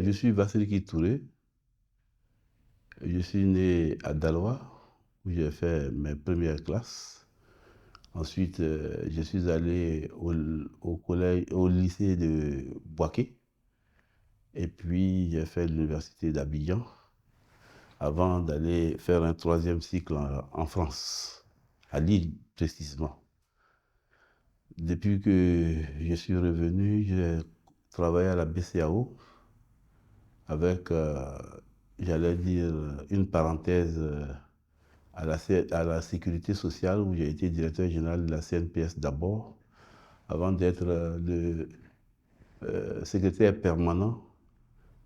Je suis Vassiliki Touré. Je suis né à Daloa, où j'ai fait mes premières classes. Ensuite, je suis allé au collège, au lycée de Boaké. Et puis, j'ai fait l'université d'Abidjan avant d'aller faire un troisième cycle en France, à Lille précisément. Depuis que je suis revenu, j'ai travaillé à la BCAO avec, j'allais dire, une parenthèse à la sécurité sociale où j'ai été directeur général de la CNPS d'abord, avant d'être le secrétaire permanent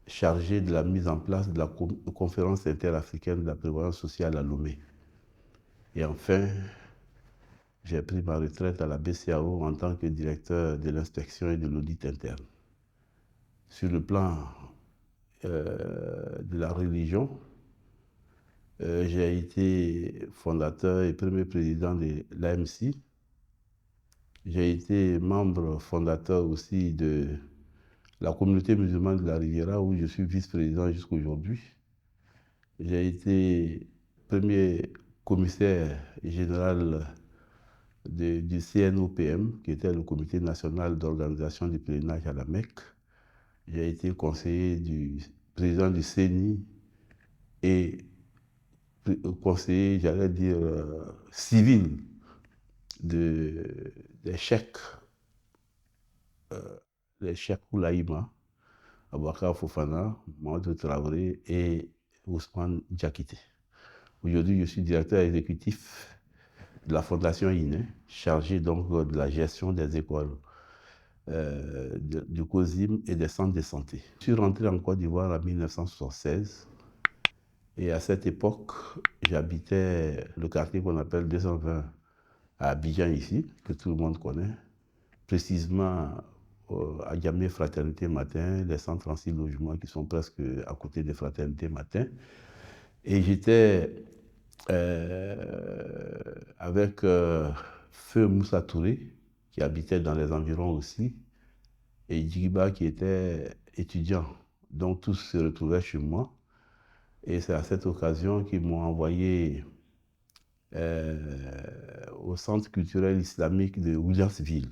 chargé de la mise en place de la conférence interafricaine de la prévoyance sociale à Lomé. Et enfin, j'ai pris ma retraite à la BCAO en tant que directeur de l'inspection et de l'audit interne. Sur le plan de la religion, j'ai été fondateur et premier président de l'AMC. J'ai été membre fondateur aussi de la communauté musulmane de la Riviera, où je suis vice-président jusqu'à aujourd'hui. J'ai été premier commissaire général du CNOPM, qui était le Comité national d'organisation du pèlerinage à la Mecque. J'ai été conseiller du président du CENI et conseiller, j'allais dire, civil des cheikhs, les cheikhs Oulaïma, Aboubacar Fofana, Mamadou Traoré et Ousmane Diakité. Aujourd'hui, je suis directeur exécutif de la Fondation INE, chargé donc de la gestion des écoles du COSIM et des centres de santé. Je suis rentré en Côte d'Ivoire en 1976 et à cette époque, j'habitais le quartier qu'on appelle 220 à Abidjan ici, que tout le monde connaît, précisément à Diamé Fraternité Matin, les 136 logements qui sont presque à côté de Fraternité Matin. Et j'étais avec Feu Moussa Touré, qui habitait dans les environs aussi, et Djigiba qui était étudiant. Donc tous se retrouvaient chez moi. Et c'est à cette occasion qu'ils m'ont envoyé au centre culturel islamique de Williamsville,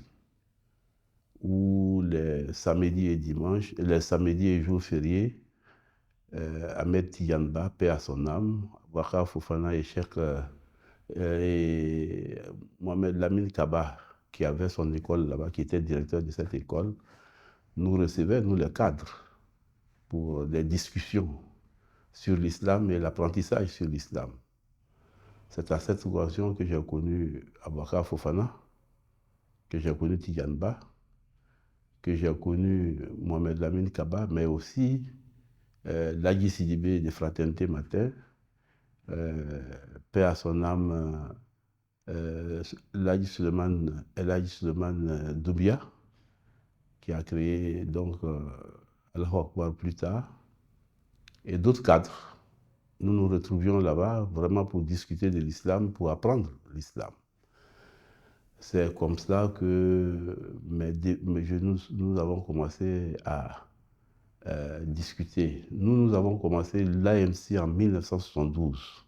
où les samedis et dimanches, les samedis et jours fériés, Ahmed Tiyanba, paix à son âme, Waka Fofana et Cheikh et Mohamed Lamine Kaba, qui avait son école là-bas, qui était directeur de cette école, nous recevaient, nous les cadres, pour des discussions sur l'islam et l'apprentissage sur l'islam. C'est à cette occasion que j'ai connu Aboubacar Fofana, que j'ai connu Tiyanba, que j'ai connu Mohamed Lamine Kaba, mais aussi Ladji Sidibé de Fraternité Matin, paix à son âme, Ladji Suleiman Doubia, qui a créé donc Allahu Akbar plus tard, et d'autres cadres. Nous nous retrouvions là-bas vraiment pour discuter de l'islam, pour apprendre l'islam. C'est comme ça que nous avons commencé à discuter. Nous avons commencé l'AMC en 1972.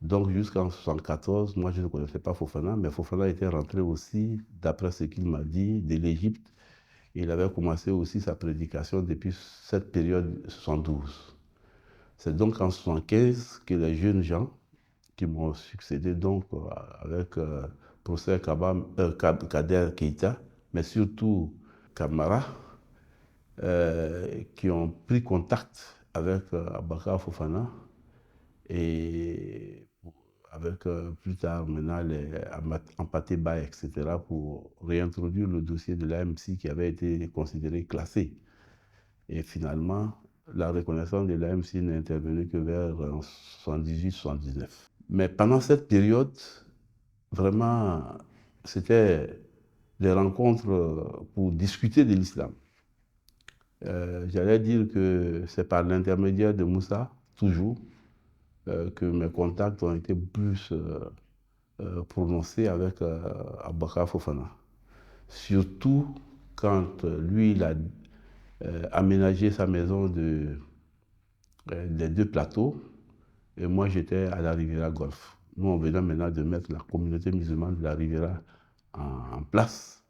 Donc jusqu'en 1974, moi je ne connaissais pas Fofana, mais Fofana était rentré aussi, d'après ce qu'il m'a dit, de l'Égypte. Il avait commencé aussi sa prédication depuis cette période 72. C'est donc en 1975 que les jeunes gens qui m'ont succédé, donc avec professeur Kader Keïta, mais surtout Kamara, qui ont pris contact avec Aboubacar Fofana et avec plus tard maintenant les Ampaté Bay, etc., pour réintroduire le dossier de l'AMC qui avait été considéré classé. Et finalement, la reconnaissance de l'AMC n'est intervenue que vers 78-79. Mais pendant cette période, vraiment, c'était des rencontres pour discuter de l'islam. J'allais dire que c'est par l'intermédiaire de Moussa, toujours, que mes contacts ont été plus prononcés avec Aboubacar Fofana. Surtout quand lui, il a aménagé sa maison des deux plateaux. Et moi, j'étais à la Riviera Golf. Nous, on venait maintenant de mettre la communauté musulmane de la Riviera en place.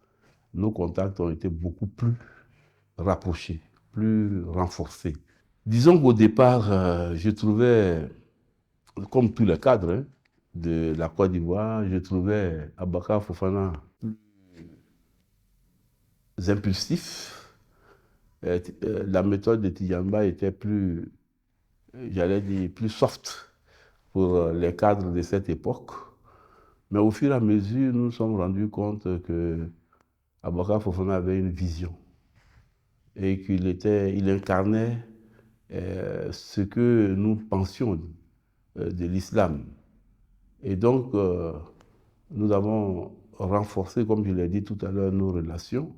Nos contacts ont été beaucoup plus rapprochés, plus renforcés. Disons qu'au départ, je trouvais, comme tous les cadres de la Côte d'Ivoire, je trouvais Abakar Fofana plus impulsif. La méthode de Tidjamba était plus, j'allais dire, plus soft pour les cadres de cette époque. Mais au fur et à mesure, nous nous sommes rendus compte que Abakar Fofana avait une vision et il incarnait ce que nous pensions de l'islam. Et donc, nous avons renforcé, comme je l'ai dit tout à l'heure, nos relations.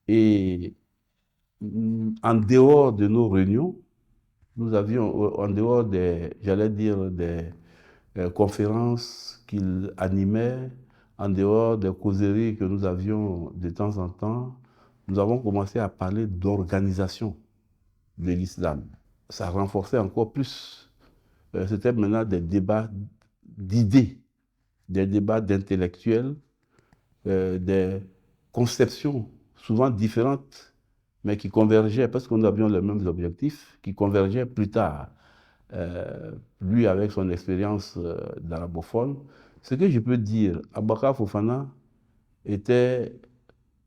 Et en dehors de nos réunions, nous avions, en dehors des, j'allais dire, des conférences qu'il animait, en dehors des causeries que nous avions de temps en temps, nous avons commencé à parler d'organisation de l'islam. Ça renforçait encore plus. C'était maintenant des débats d'idées, des débats d'intellectuels, des conceptions souvent différentes, mais qui convergeaient, parce que nous avions les mêmes objectifs, qui convergeaient plus tard. Lui, avec son expérience d'arabophone, ce que je peux dire, Abakar Fofana était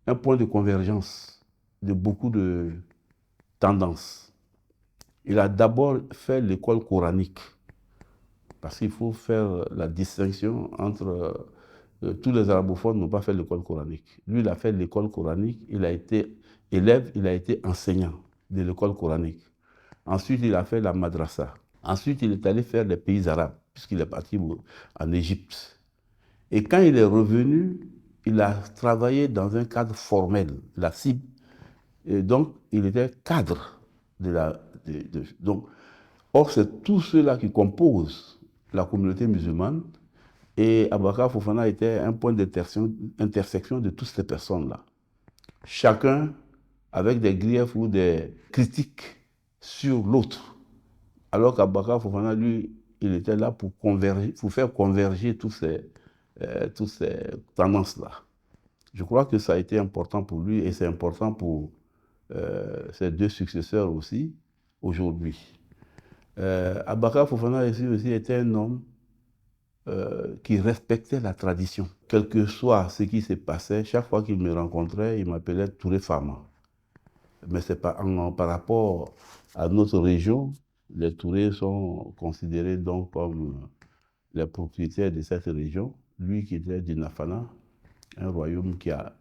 un point de convergence de beaucoup de tendances. Il a d'abord fait l'école coranique, parce qu'il faut faire la distinction entre tous les arabophones n'ont pas fait l'école coranique. Lui, il a fait l'école coranique, il a été élève, il a été enseignant de l'école coranique. Ensuite, il a fait la madrasa. Ensuite, il est allé faire les pays arabes, puisqu'il est parti en Égypte. Et quand il est revenu, il a travaillé dans un cadre formel, la cible. Et donc, il était cadre de la... donc, or, c'est tous ceux-là qui composent la communauté musulmane. Et Abakar Fofana était un point d'intersection de toutes ces personnes-là. Chacun avec des griefs ou des critiques sur l'autre. Alors qu'Abakar Fofana, lui, il était là pour faire converger toutes ces tendances-là. Je crois que ça a été important pour lui et c'est important pour ses deux successeurs aussi, aujourd'hui. Abakar Fofana aussi était un homme qui respectait la tradition. Quel que soit ce qui se passait, chaque fois qu'il me rencontrait, il m'appelait Touré Fama. Mais c'est par rapport à notre région, les Tourés sont considérés donc comme les propriétaires de cette région. Lui qui était du Nafana, un royaume qui a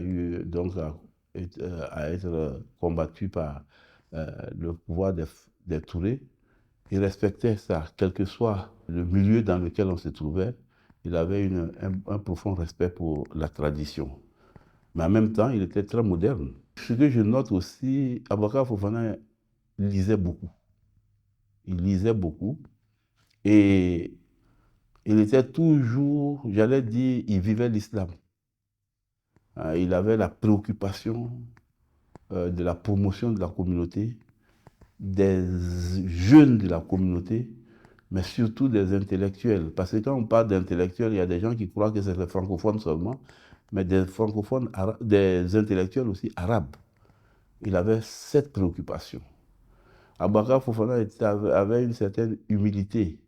eu donc à être combattu par le pouvoir des Tourés. Il respectait ça, quel que soit le milieu dans lequel on se trouvait. Il avait un profond respect pour la tradition. Mais en même temps, il était très moderne. Ce que je note aussi, Abakar Fofana lisait beaucoup. Il lisait beaucoup. Et il était toujours, j'allais dire, il vivait l'islam. Il avait la préoccupation de la promotion de la communauté, des jeunes de la communauté, mais surtout des intellectuels. Parce que quand on parle d'intellectuels, il y a des gens qui croient que c'est les francophones seulement, mais des francophones, des intellectuels aussi arabes. Il avait cette préoccupation. Abakar Fofana avait une certaine humilité.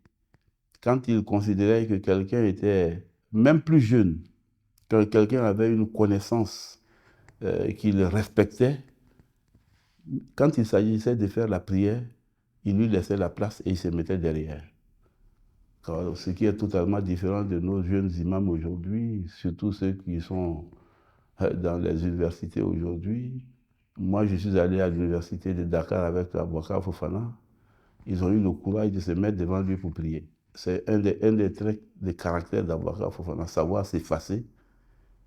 Quand il considérait que quelqu'un était même plus jeune, que quelqu'un avait une connaissance qu'il respectait, quand il s'agissait de faire la prière, il lui laissait la place et il se mettait derrière. Ce qui est totalement différent de nos jeunes imams aujourd'hui, surtout ceux qui sont dans les universités aujourd'hui. Moi, je suis allé à l'université de Dakar avec Abakar Fofana. Ils ont eu le courage de se mettre devant lui pour prier. C'est un des traits de caractère d'Abakar Fofana, savoir s'effacer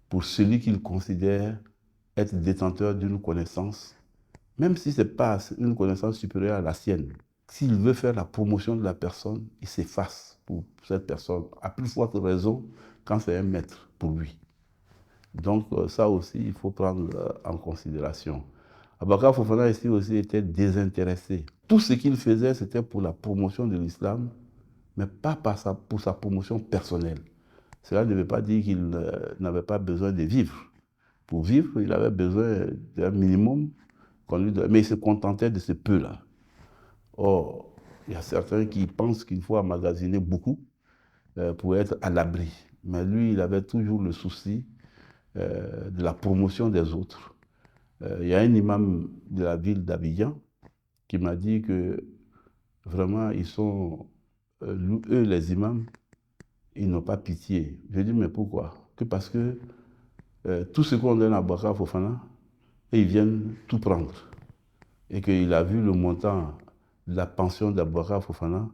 pour celui qu'il considère être détenteur d'une connaissance, même si ce n'est pas une connaissance supérieure à la sienne. S'il veut faire la promotion de la personne, il s'efface pour cette personne, à plus forte raison quand c'est un maître pour lui. Donc ça aussi, il faut prendre en considération. Abakar Fofana ici aussi était désintéressé. Tout ce qu'il faisait, c'était pour la promotion de l'islam, mais pas pour sa promotion personnelle. Cela ne veut pas dire qu'il n'avait pas besoin de vivre. Pour vivre, il avait besoin d'un minimum qu'on lui donnait, mais il se contentait de ce peu-là. Or, il y a certains qui pensent qu'il faut emmagasiner beaucoup pour être à l'abri. Mais lui, il avait toujours le souci de la promotion des autres. Il y a un imam de la ville d'Abidjan qui m'a dit que vraiment, ils sont, eux les imams, ils n'ont pas pitié. Je dis, mais pourquoi? Que parce que tout ce qu'on donne à Bakar Fofana, ils viennent tout prendre. Et qu'il a vu le montant de la pension d'Abouakar Fofana,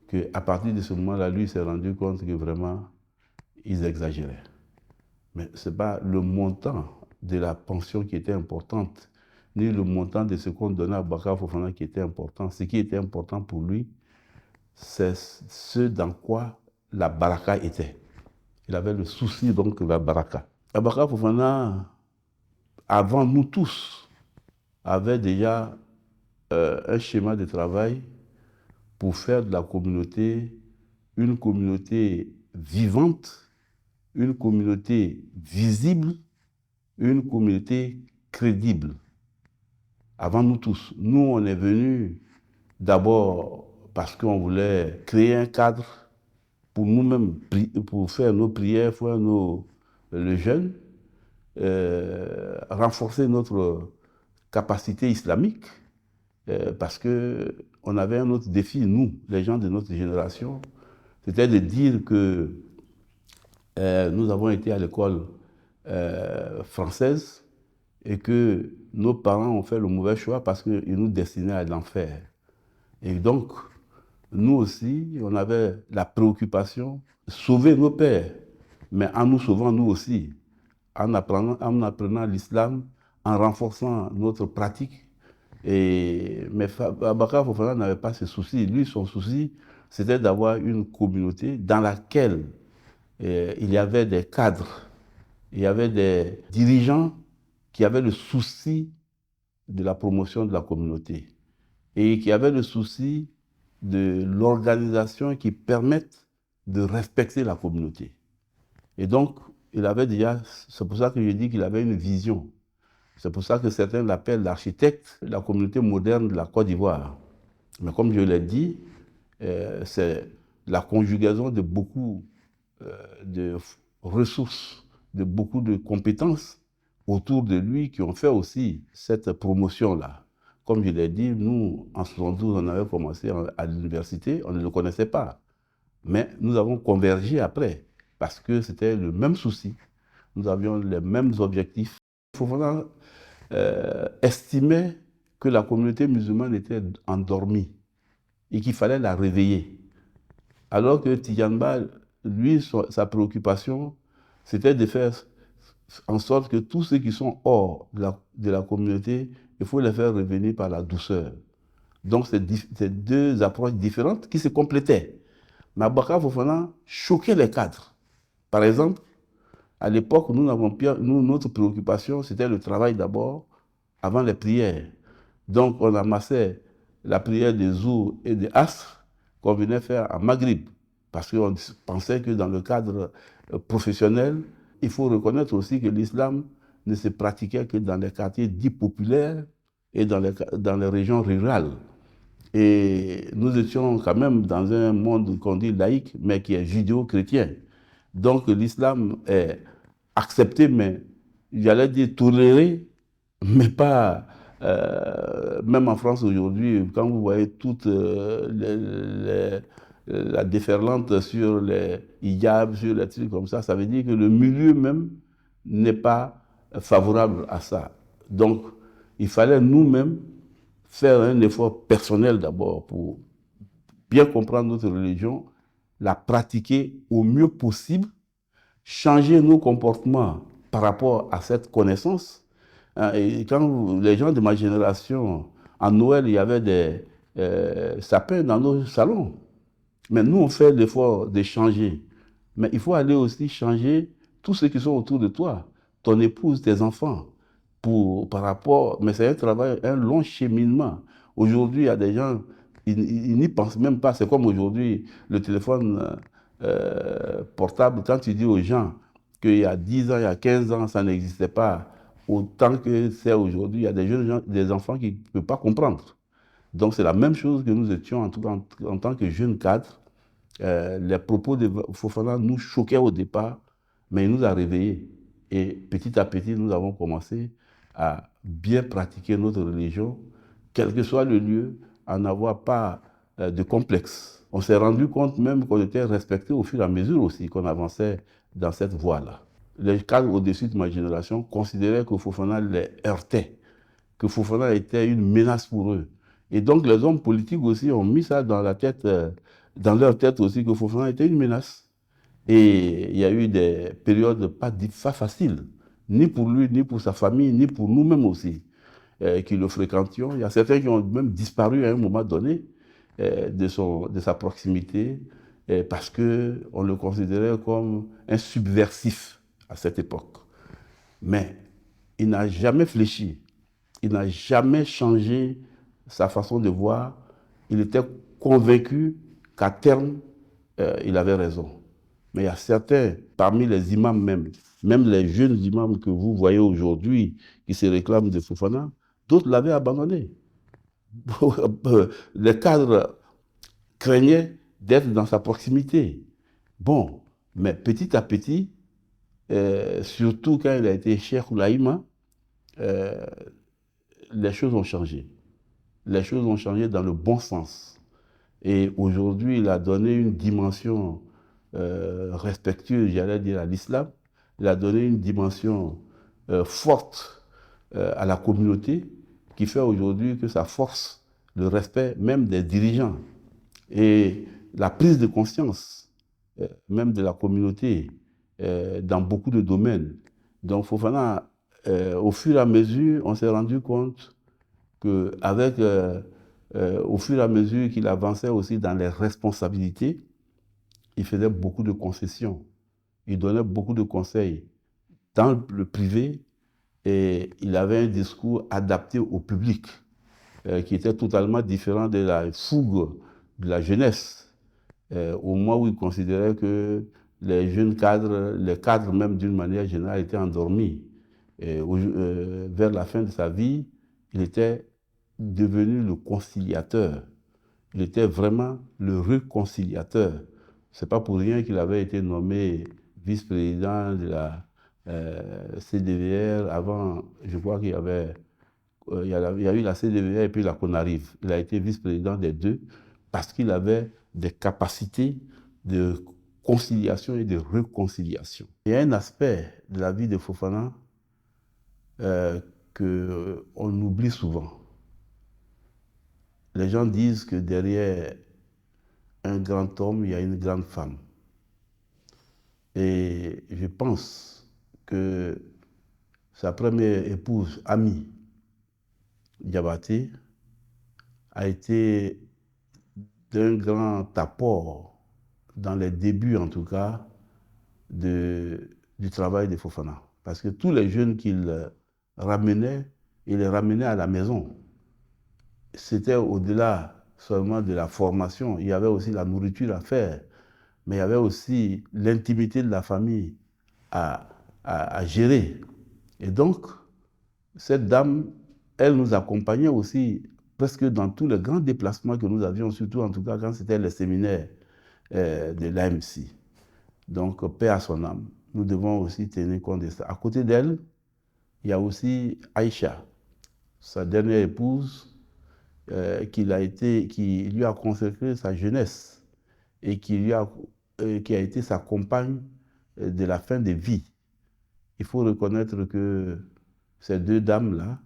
qu'à partir de ce moment-là, lui s'est rendu compte que vraiment, ils exagéraient. Mais ce n'est pas le montant de la pension qui était importante, ni le montant de ce qu'on donnait à Bakar Fofana qui était important. Ce qui était important pour lui, c'est ce dans quoi la baraka était. Il avait le souci donc de la baraka. Bakar Fofana, avant nous tous, avait déjà un schéma de travail pour faire de la communauté une communauté vivante, une communauté visible, une communauté crédible. Avant nous tous. Nous, on est venus d'abord parce qu'on voulait créer un cadre pour nous-mêmes, pour faire nos prières, faire le jeûne, renforcer notre capacité islamique, parce qu'on avait un autre défi, nous, les gens de notre génération, c'était de dire que nous avons été à l'école française et que nos parents ont fait le mauvais choix parce qu'ils nous destinaient à l'enfer. Et donc, nous aussi, on avait la préoccupation de sauver nos pères, mais en nous sauvant nous aussi, en apprenant l'islam, en renforçant notre pratique. Mais Bakar Fofana n'avait pas ce souci. Lui, son souci, c'était d'avoir une communauté dans laquelle il y avait des cadres, il y avait des dirigeants qui avaient le souci de la promotion de la communauté et qui avaient le souci de l'organisation qui permette de respecter la communauté. Et donc, il avait déjà, c'est pour ça que je dis qu'il avait une vision. C'est pour ça que certains l'appellent l'architecte de la communauté moderne de la Côte d'Ivoire. Mais comme je l'ai dit, c'est la conjugaison de beaucoup de ressources, de beaucoup de compétences autour de lui qui ont fait aussi cette promotion-là. Comme je l'ai dit, nous, en 72, on avait commencé à l'université, on ne le connaissait pas. Mais nous avons convergé après, parce que c'était le même souci. Nous avions les mêmes objectifs. Fofana estimait que la communauté musulmane était endormie et qu'il fallait la réveiller. Alors que Tidjane, lui, sa préoccupation, c'était de faire en sorte que tous ceux qui sont hors de la communauté, il faut les faire revenir par la douceur. Donc, c'est deux approches différentes qui se complétaient. Mais Bakar Fofana choquait les cadres. Par exemple, à l'époque, notre préoccupation, c'était le travail d'abord, avant les prières. Donc, on amassait la prière des Zour et des Asr qu'on venait faire à Maghrib. Parce qu'on pensait que dans le cadre professionnel, il faut reconnaître aussi que l'islam ne se pratiquait que dans les quartiers dits populaires et dans les régions rurales. Et nous étions quand même dans un monde qu'on dit laïque, mais qui est judéo-chrétien. Donc l'islam est accepté, mais j'allais dire toléré, mais pas... même en France aujourd'hui, quand vous voyez toute la déferlante sur les hijabs, sur les trucs comme ça veut dire que le milieu même n'est pas favorable à ça. Donc, il fallait nous-mêmes faire un effort personnel d'abord pour bien comprendre notre religion, la pratiquer au mieux possible, changer nos comportements par rapport à cette connaissance. Et quand les gens de ma génération, en Noël, il y avait des sapins dans nos salons. Mais nous, on fait l'effort de changer. Mais il faut aller aussi changer tous ceux qui sont autour de toi, ton épouse, tes enfants, par rapport... Mais c'est un travail, un long cheminement. Aujourd'hui, il y a des gens, ils n'y pensent même pas. C'est comme aujourd'hui, le téléphone portable, quand tu dis aux gens qu'il y a 10 ans, il y a 15 ans, ça n'existait pas autant que c'est aujourd'hui, il y a des jeunes gens, des enfants qui ne peuvent pas comprendre. Donc c'est la même chose que nous étions en tant que jeunes cadres. Les propos de Fofana nous choquaient au départ, mais il nous a réveillés. Et petit à petit, nous avons commencé à bien pratiquer notre religion, quel que soit le lieu, à n'avoir pas de complexe. On s'est rendu compte même qu'on était respecté au fur et à mesure aussi qu'on avançait dans cette voie-là. Les cadres au-dessus de ma génération considéraient que Fofana les heurtait, que Fofana était une menace pour eux. Et donc les hommes politiques aussi ont mis ça dans la tête, dans leur tête aussi, que Fofana était une menace. Et il y a eu des périodes pas faciles, ni pour lui, ni pour sa famille, ni pour nous-mêmes aussi, qui le fréquentions. Il y a certains qui ont même disparu à un moment donné de sa proximité, parce qu'on le considérait comme un subversif à cette époque. Mais il n'a jamais fléchi, il n'a jamais changé sa façon de voir. Il était convaincu qu'à terme, il avait raison. Mais il y a certains, parmi les imams même les jeunes imams que vous voyez aujourd'hui, qui se réclament de Fofana, d'autres l'avaient abandonné. Les cadres craignaient d'être dans sa proximité. Bon, mais petit à petit, surtout quand il a été Cheikh Oulaïma, les choses ont changé. Les choses ont changé dans le bon sens. Et aujourd'hui, il a donné une dimension respectueuse, j'allais dire, à l'islam. Il a donné une dimension forte à la communauté, qui fait aujourd'hui que ça force le respect même des dirigeants et la prise de conscience même de la communauté dans beaucoup de domaines. Donc Fofana, au fur et à mesure, on s'est rendu compte qu'avec, au fur et à mesure qu'il avançait aussi dans les responsabilités, il faisait beaucoup de concessions. Il donnait beaucoup de conseils dans le privé et il avait un discours adapté au public qui était totalement différent de la fougue de la jeunesse, au moment où il considérait que les jeunes cadres, les cadres même d'une manière générale, étaient endormis. Et vers la fin de sa vie, il était devenu le conciliateur. Il était vraiment le réconciliateur. Ce n'est pas pour rien qu'il avait été nommé vice-président de la CDVR. Avant, je crois qu'il y avait, il y a eu la CDVR et puis la CONARIV. Il a été vice-président des deux parce qu'il avait des capacités de conciliation et de réconciliation. Il y a un aspect de la vie de Fofana qu'on oublie souvent. Les gens disent que derrière un grand homme, il y a une grande femme. Et je pense que sa première épouse, Ami Diabaté, a été d'un grand apport, dans les débuts en tout cas, du travail de Fofana. Parce que tous les jeunes qu'il ramenait, il les ramenait à la maison. C'était au-delà seulement de la formation, il y avait aussi la nourriture à faire, mais il y avait aussi l'intimité de la famille à gérer. Et donc, cette dame, elle nous accompagnait aussi presque dans tous les grands déplacements que nous avions, surtout en tout cas quand c'était les séminaires de l'AMC. Donc, paix à son âme. Nous devons aussi tenir compte de ça. À côté d'elle, il y a aussi Aïcha, sa dernière épouse, qui lui a consacré sa jeunesse et qui a été sa compagne de la fin de vie. Il faut reconnaître que ces deux dames-là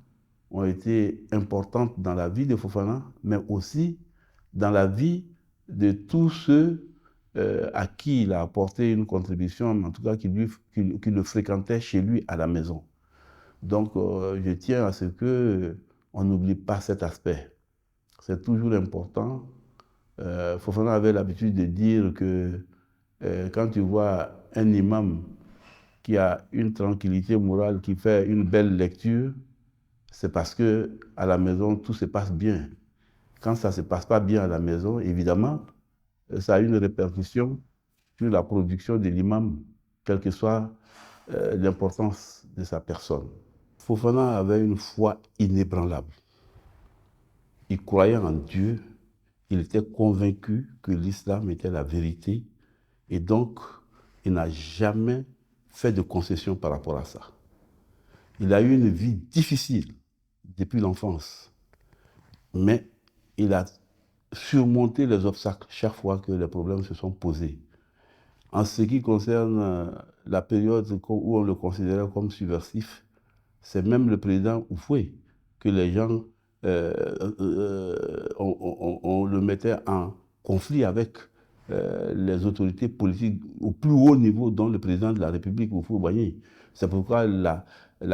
ont été importantes dans la vie de Fofana, mais aussi dans la vie de tous ceux à qui il a apporté une contribution, en tout cas qui le fréquentaient chez lui à la maison. Donc, je tiens à ce qu'on n'oublie pas cet aspect. C'est toujours important. Fofana avait l'habitude de dire que quand tu vois un imam qui a une tranquillité morale, qui fait une belle lecture, c'est parce que à la maison, tout se passe bien. Quand ça ne se passe pas bien à la maison, évidemment, ça a une répercussion sur la production de l'imam, quelle que soit l'importance de sa personne. Fofana avait une foi inébranlable. Il croyait en Dieu, il était convaincu que l'islam était la vérité et donc il n'a jamais fait de concession par rapport à ça. Il a eu une vie difficile depuis l'enfance, mais il a surmonté les obstacles chaque fois que les problèmes se sont posés. En ce qui concerne la période où on le considérait comme subversif, c'est même le président Houphouët que les gens, on le mettait en conflit avec les autorités politiques au plus haut niveau, dont le président de la République, Houphouët-Boigny. C'est pourquoi la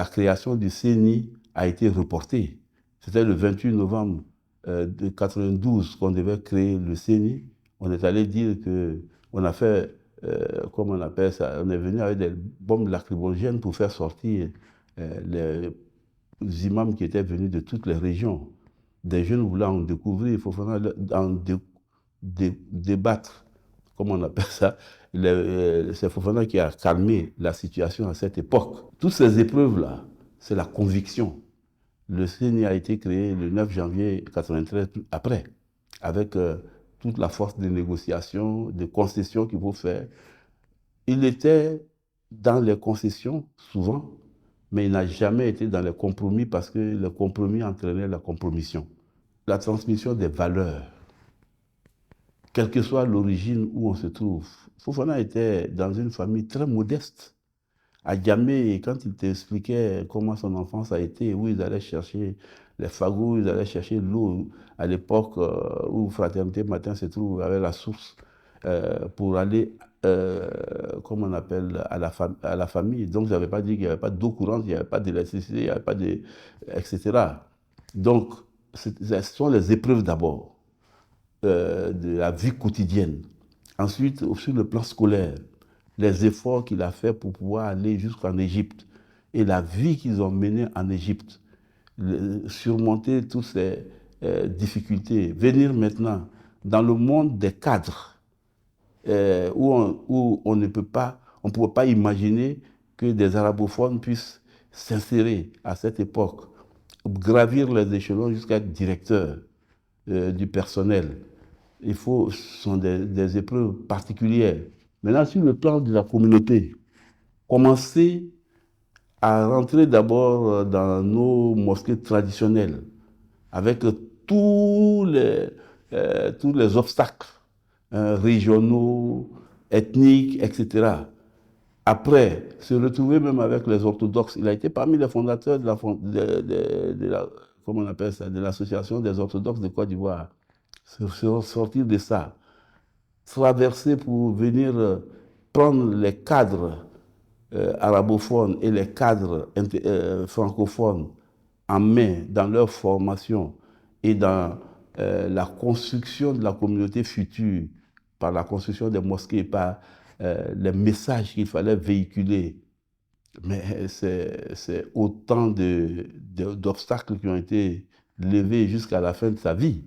création du CENI a été reportée. C'était le 28 novembre de 92 qu'on devait créer le CENI. On est allé dire qu'on a fait, comment on appelle ça, on est venu avec des bombes lacrymogènes pour faire sortir les imams qui étaient venus de toutes les régions. Des jeunes voulant en découvrir, il faut en débattre, comment on appelle ça. C'est Fofana qui a calmé la situation à cette époque. Toutes ces épreuves-là, c'est la conviction. Le CENI a été créé le 9 janvier 1993 après, avec toute la force de négociation, de concessions qu'il faut faire. Il était dans les concessions, souvent, mais il n'a jamais été dans les compromis parce que le compromis entraînait la compromission. La transmission des valeurs, quelle que soit l'origine où on se trouve. Fofana était dans une famille très modeste. À Djamé, quand il t'expliquait comment son enfance a été, où ils allaient chercher les fagots, ils allaient chercher l'eau, à l'époque où Fraternité Matin se trouve avec la source, pour aller, comment on appelle, à la famille. Donc, je n'avais pas dit qu'il n'y avait pas d'eau courante, il n'y avait pas d'électricité, il n'y avait pas de... etc. Donc, ce sont les épreuves d'abord de la vie quotidienne. Ensuite, sur le plan scolaire, les efforts qu'il a fait pour pouvoir aller jusqu'en Égypte et la vie qu'ils ont menée en Égypte, surmonter toutes ces difficultés, venir maintenant dans le monde des cadres où on ne peut pas, on ne pouvait pas imaginer que des arabophones puissent s'insérer à cette époque, gravir les échelons jusqu'à être directeur du personnel. Ce sont des épreuves particulières. Maintenant, sur le plan de la communauté, commencer à rentrer d'abord dans nos mosquées traditionnelles avec tous les obstacles régionaux, ethniques, etc. Après, se retrouver même avec les orthodoxes. Il a été parmi les fondateurs comment on appelle ça, de l'association des orthodoxes de Côte d'Ivoire. Sortir de ça, traverser pour venir prendre les cadres arabophones et les cadres francophones en main dans leur formation et dans la construction de la communauté future, par la construction des mosquées, par les messages qu'il fallait véhiculer. Mais c'est autant d'obstacles qui ont été levés jusqu'à la fin de sa vie.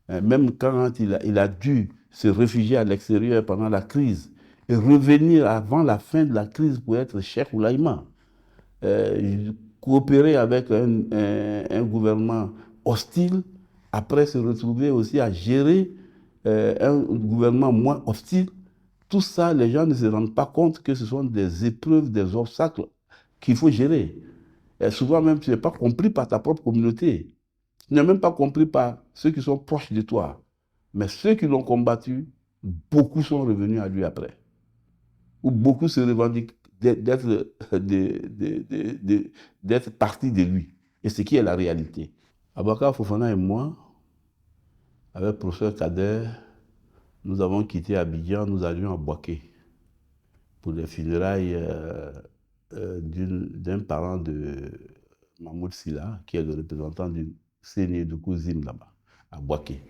Même quand il a dû se réfugier à l'extérieur pendant la crise et revenir avant la fin de la crise pour être chef Oulaïma, coopérer avec un gouvernement hostile, après se retrouver aussi à gérer un gouvernement moins hostile. Tout ça, les gens ne se rendent pas compte que ce sont des épreuves, des obstacles qu'il faut gérer. Et souvent même, tu n'es pas compris par ta propre communauté. Tu n'es même pas compris par ceux qui sont proches de toi. Mais ceux qui l'ont combattu, beaucoup sont revenus à lui après. Ou beaucoup se revendiquent d'être partis de lui. Et ce qui est la réalité. Abakar Fofana et moi, avec le professeur Kader, nous avons quitté Abidjan, nous allions à Bouaké pour les funérailles d'un parent de Mahmoud Silla, qui est le représentant du CNI de Kouzim là-bas, à Bouaké.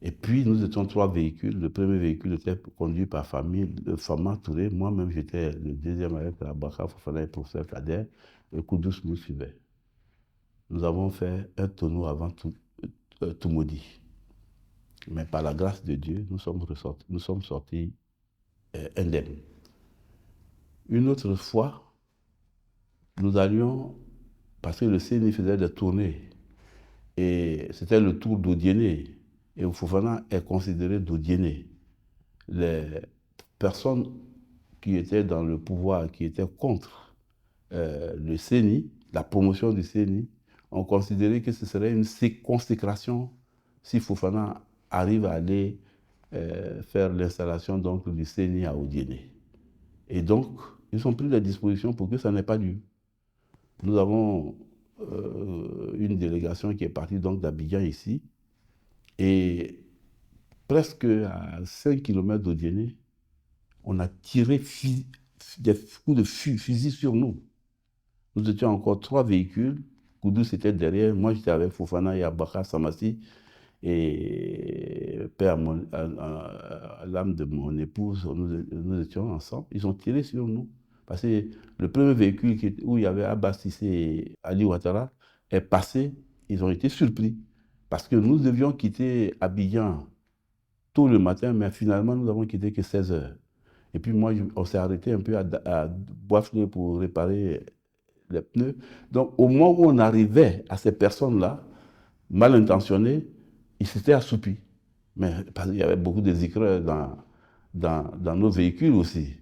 Et puis, nous étions 3 véhicules. Le premier véhicule était conduit par Fama Touré. Moi-même, j'étais le deuxième avec Abaka Fofana et le professeur Kader. Et Koudous nous suivait. Nous avons fait un tonneau avant tout maudit. Mais par la grâce de Dieu, nous sommes sortis indemnes. Une autre fois, nous allions, parce que le CNI faisait des tournées, et c'était le tour d'Odiéné, et Fofana est considéré d'Odiéné. Les personnes qui étaient dans le pouvoir, qui étaient contre le CNI, la promotion du CNI, ont considéré que ce serait une consécration si Fofana arrive à aller faire l'installation du CNI à Odiéné. Et donc, ils ont pris les dispositions pour que ça n'ait pas lieu. Nous avons une délégation qui est partie donc d'Abidjan ici, et presque à 5 km d'Odiéné, on a tiré des coups de fusil sur nous. Nous étions encore 3 véhicules. Koudous était derrière. Moi, j'étais avec Fofana et Abaka Samassi. Et père à l'âme de mon épouse, nous étions ensemble. Ils ont tiré sur nous. Parce que le premier véhicule où il y avait Abbas Sissé et Ali Ouattara est passé. Ils ont été surpris. Parce que nous devions quitter Abidjan tôt le matin, mais finalement, nous n'avons quitté que 16 heures. Et puis moi, on s'est arrêté un peu à Boisfleur pour réparer les pneus. Donc, au moment où on arrivait à ces personnes-là, mal intentionnées, ils s'étaient assoupis. Mais parce qu'il y avait beaucoup de zikres dans nos véhicules aussi.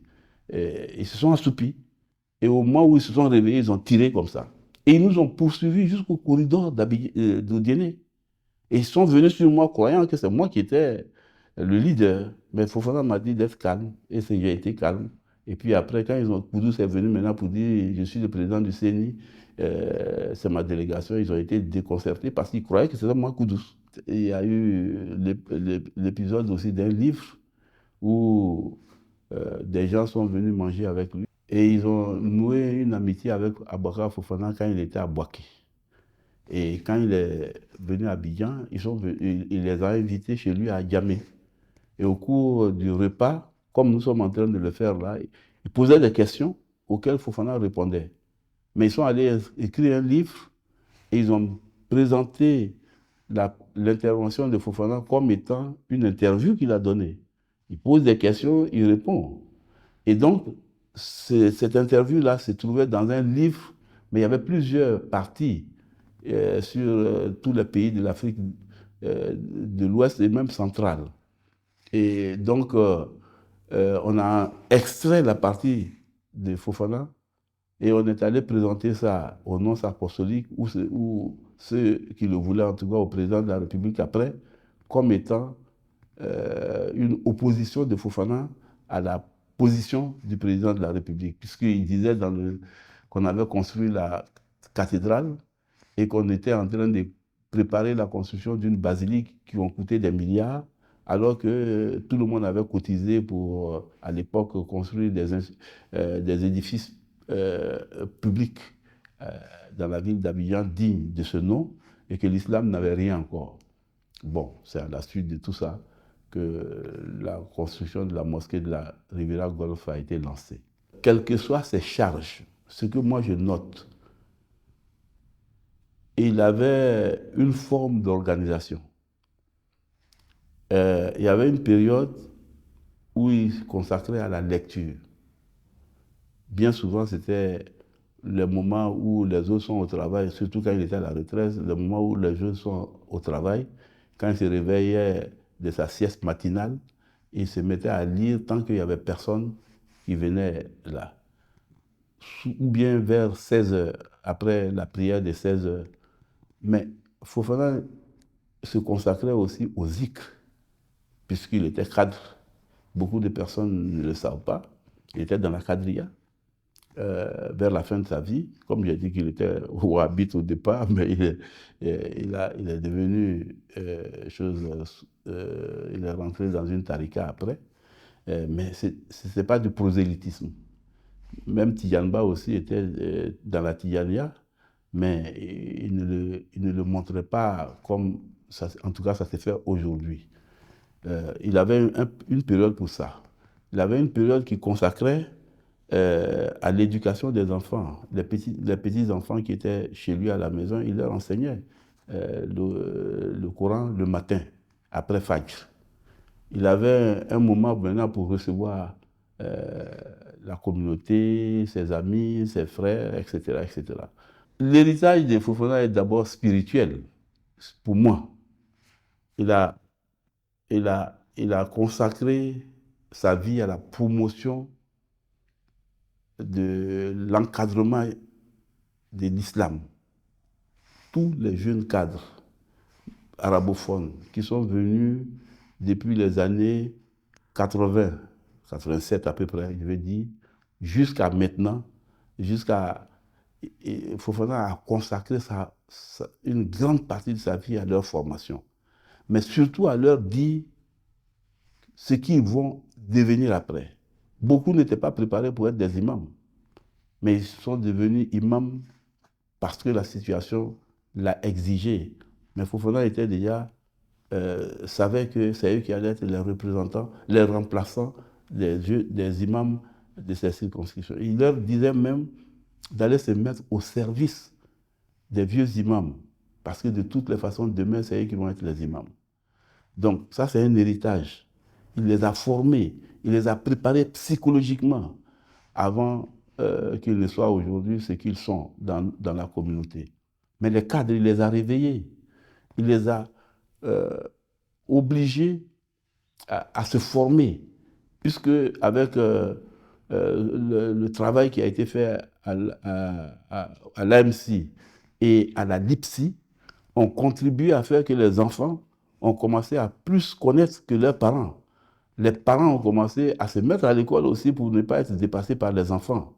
Et ils se sont assoupis. Et au moment où ils se sont réveillés, ils ont tiré comme ça. Et ils nous ont poursuivis jusqu'au corridor d'Odiéné. Et ils sont venus sur moi croyant que c'est moi qui étais le leader. Mais Fofana m'a dit d'être calme. Et j'ai été calme. Et puis après, quand Koudous est venu maintenant pour dire je suis le président du CNI, c'est ma délégation, ils ont été déconcertés parce qu'ils croyaient que c'était moi Koudous. Il y a eu l'épisode aussi d'un livre où des gens sont venus manger avec lui. Et ils ont noué une amitié avec Abaka Fofana quand il était à Boaké. Et quand il est venu à Abidjan, il les a invités chez lui à Djamé. Et au cours du repas, comme nous sommes en train de le faire là, ils posaient des questions auxquelles Fofana répondait. Mais ils sont allés écrire un livre et ils ont présenté l'intervention de Fofana comme étant une interview qu'il a donnée. Il pose des questions, il répond. Et donc, cette interview-là se trouvait dans un livre, mais il y avait plusieurs parties sur tous les pays de l'Afrique de l'Ouest et même centrale. Et donc, on a extrait la partie de Fofana et on est allé présenter ça au nonce apostolique ou ceux qui le voulaient, en tout cas au président de la République après, comme étant une opposition de Fofana à la position du président de la République, puisqu'il disait qu'on avait construit la cathédrale et qu'on était en train de préparer la construction d'une basilique qui ont coûté des milliards, alors que tout le monde avait cotisé pour, à l'époque, construire des édifices publics dans la ville d'Abidjan dignes de ce nom, et que l'islam n'avait rien encore. Bon, c'est à la suite de tout ça que la construction de la mosquée de la Riviera Golfe a été lancée. Quelles que soient ces charges, ce que moi je note, il avait une forme d'organisation. Il y avait une période où il se consacrait à la lecture. Bien souvent, c'était le moment où les autres sont au travail, surtout quand il était à la retraite, le moment où les jeunes sont au travail, quand il se réveillait de sa sieste matinale, il se mettait à lire tant qu'il n'y avait personne qui venait là. Ou bien vers 16 heures, après la prière de 16 heures. Mais Fofana se consacrait aussi au zikr, puisqu'il était cadre. Beaucoup de personnes ne le savent pas. Il était dans la quadrilla. Vers la fin de sa vie, comme j'ai dit qu'il était wahhabite au départ, mais il est devenu il est rentré dans une tarika après, mais ce n'est pas du prosélytisme. Même Tijanba aussi était dans la Tijania, mais il ne le montrait pas comme, ça, en tout cas ça s'est fait aujourd'hui. Il avait une période pour ça. Il avait une période qui consacrait à l'éducation des enfants. Les petits enfants qui étaient chez lui à la maison, il leur enseignait le Coran le matin, après Fajr. Il avait un moment maintenant pour recevoir euh, la communauté, ses amis, ses frères, etc., etc. L'héritage de Fofana est d'abord spirituel, pour moi. Il a, il a consacré sa vie à la promotion de l'encadrement de l'islam. Tous les jeunes cadres arabophones qui sont venus depuis les années 80, 87 à peu près, je vais dire, jusqu'à maintenant, jusqu'à... Fofana a consacré une grande partie de sa vie à leur formation, mais surtout à leur dire ce qu'ils vont devenir après. Beaucoup n'étaient pas préparés pour être des imams, mais ils sont devenus imams parce que la situation l'a exigé. Mais Fofana était déjà, savait que c'est eux qui allaient être les représentants, les remplaçants des imams de ces circonscriptions. Il leur disait même d'aller se mettre au service des vieux imams, parce que de toutes les façons, demain, c'est eux qui vont être les imams. Donc ça, c'est un héritage. Il les a formés, il les a préparés psychologiquement avant qu'ils ne soient aujourd'hui ce qu'ils sont dans la communauté. Mais les cadres, il les a réveillés, il les a obligés à se former, puisque avec le travail qui a été fait à l'AMC et à la LIPSI, on contribue à faire que les enfants ont commencé à plus connaître que leurs parents. Les parents ont commencé à se mettre à l'école aussi pour ne pas être dépassés par les enfants.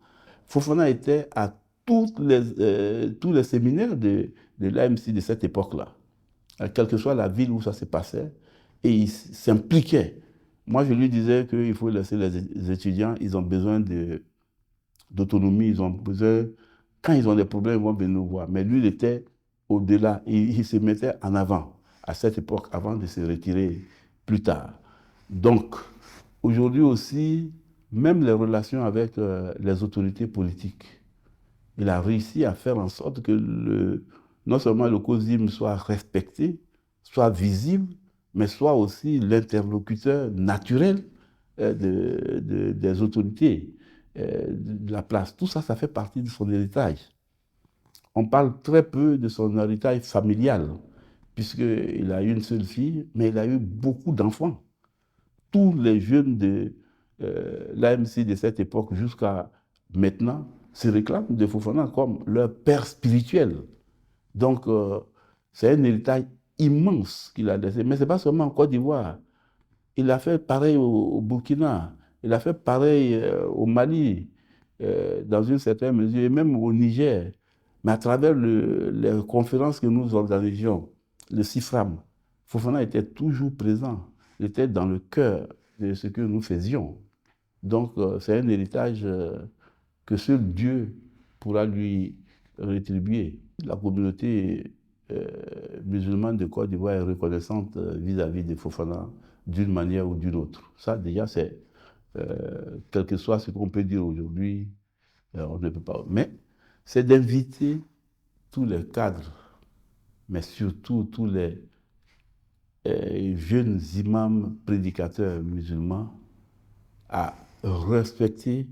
Fofana était à tous les séminaires de l'AMC de cette époque-là, quelle que soit la ville où ça se passait, et il s'impliquait. Moi, je lui disais qu'il faut laisser les étudiants, ils ont besoin d'autonomie, ils ont besoin, quand ils ont des problèmes, ils vont venir nous voir. Mais lui, il était au-delà, il se mettait en avant, à cette époque, avant de se retirer plus tard. Donc, aujourd'hui aussi, même les relations avec les autorités politiques, il a réussi à faire en sorte que non seulement le COSIM soit respecté, soit visible, mais soit aussi l'interlocuteur naturel des autorités de la place. Tout ça, ça fait partie de son héritage. On parle très peu de son héritage familial, puisqu'il a eu une seule fille, mais il a eu beaucoup d'enfants. Tous les jeunes de l'AMC de cette époque jusqu'à maintenant se réclament de Fofana comme leur père spirituel. Donc, c'est un héritage immense qu'il a laissé. Mais ce n'est pas seulement en Côte d'Ivoire. Il a fait pareil au Burkina, il a fait pareil au Mali, dans une certaine mesure, et même au Niger. Mais à travers les conférences que nous organisions, le CIFRAM, Fofana était toujours présent. Il était dans le cœur de ce que nous faisions. Donc, c'est un héritage que seul Dieu pourra lui rétribuer. La communauté musulmane de Côte d'Ivoire est reconnaissante vis-à-vis de Fofana d'une manière ou d'une autre. Ça, déjà, c'est, quel que soit ce qu'on peut dire aujourd'hui, on ne peut pas. Mais c'est d'inviter tous les cadres, mais surtout tous les jeunes imams prédicateurs musulmans à respecter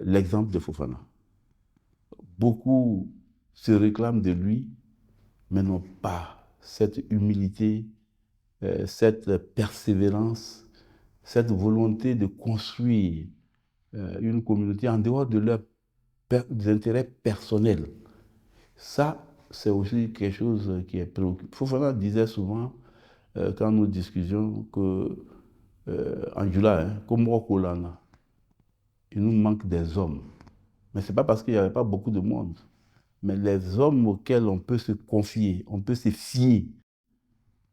l'exemple de Fofana. Beaucoup se réclament de lui, mais n'ont pas cette humilité, cette persévérance, cette volonté de construire une communauté en dehors de leurs intérêts personnels. Ça, c'est aussi quelque chose qui est préoccupant. Fofana disait souvent, quand nous discutions, que en July, comme Rokolana, il nous manque des hommes. Mais ce n'est pas parce qu'il n'y avait pas beaucoup de monde. Mais les hommes auxquels on peut se confier, on peut se fier,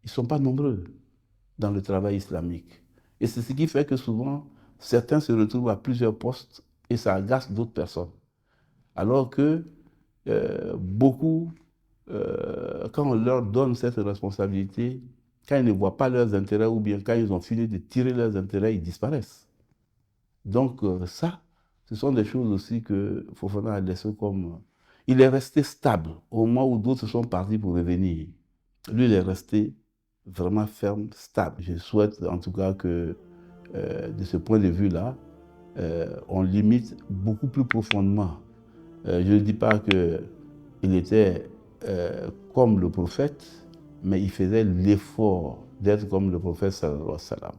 ils ne sont pas nombreux dans le travail islamique. Et c'est ce qui fait que souvent, certains se retrouvent à plusieurs postes et ça agace d'autres personnes. Alors que beaucoup, quand on leur donne cette responsabilité, quand ils ne voient pas leurs intérêts ou bien quand ils ont fini de tirer leurs intérêts, ils disparaissent. Donc ça, ce sont des choses aussi que Fofana a laissé comme... Il est resté stable au moment où d'autres sont partis pour revenir. Lui, il est resté vraiment ferme, stable. Je souhaite en tout cas que, de ce point de vue-là, on limite beaucoup plus profondément. Je ne dis pas qu'il était comme le prophète, mais il faisait l'effort d'être comme le prophète sallallahu alayhi wa sallam.